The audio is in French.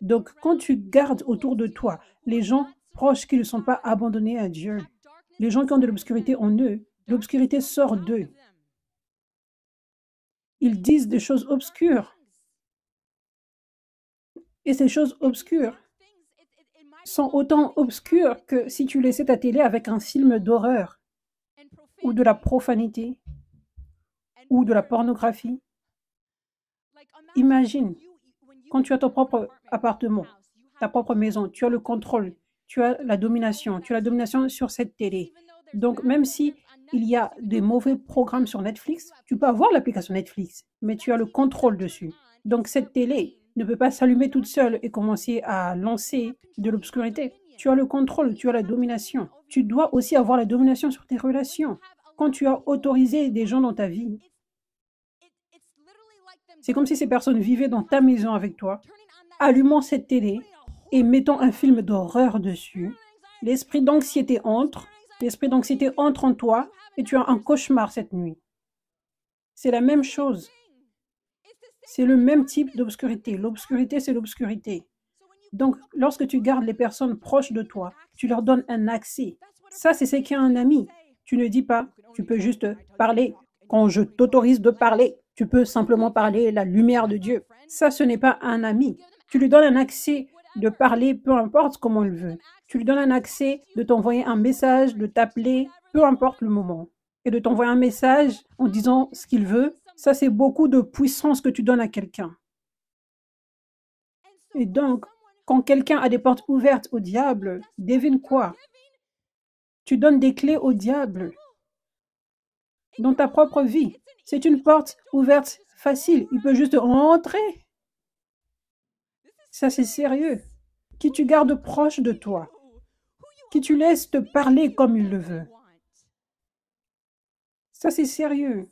Donc, quand tu gardes autour de toi les gens proches qui ne sont pas abandonnés à Dieu, les gens qui ont de l'obscurité en eux, l'obscurité sort d'eux. Ils disent des choses obscures. Et ces choses obscures sont autant obscures que si tu laissais ta télé avec un film d'horreur ou de la profanité ou de la pornographie. Imagine, quand tu as ton propre appartement, ta propre maison, tu as le contrôle, tu as la domination sur cette télé. Donc, même si il y a des mauvais programmes sur Netflix, tu peux avoir l'application Netflix, mais tu as le contrôle dessus. Donc, cette télé ne peut pas s'allumer toute seule et commencer à lancer de l'obscurité. Tu as le contrôle, tu as la domination. Tu dois aussi avoir la domination sur tes relations. Quand tu as autorisé des gens dans ta vie, c'est comme si ces personnes vivaient dans ta maison avec toi, allumant cette télé et mettant un film d'horreur dessus. L'esprit d'anxiété entre, l'esprit d'anxiété entre en toi et tu as un cauchemar cette nuit. C'est la même chose. C'est le même type d'obscurité. L'obscurité, c'est l'obscurité. Donc, lorsque tu gardes les personnes proches de toi, tu leur donnes un accès. Ça, c'est ce qu'est un ami. Tu ne dis pas, tu peux juste parler. Quand je t'autorise de parler, tu peux simplement parler la lumière de Dieu. Ça, ce n'est pas un ami. Tu lui donnes un accès de parler, peu importe comment il veut. Tu lui donnes un accès de t'envoyer un message, de t'appeler, peu importe le moment. Et de t'envoyer un message en disant ce qu'il veut. Ça, c'est beaucoup de puissance que tu donnes à quelqu'un. Et donc, quand quelqu'un a des portes ouvertes au diable, devine quoi? Tu donnes des clés au diable dans ta propre vie. C'est une porte ouverte facile. Il peut juste rentrer. Ça, c'est sérieux. Qui tu gardes proche de toi. Qui tu laisses te parler comme il le veut. Ça, c'est sérieux.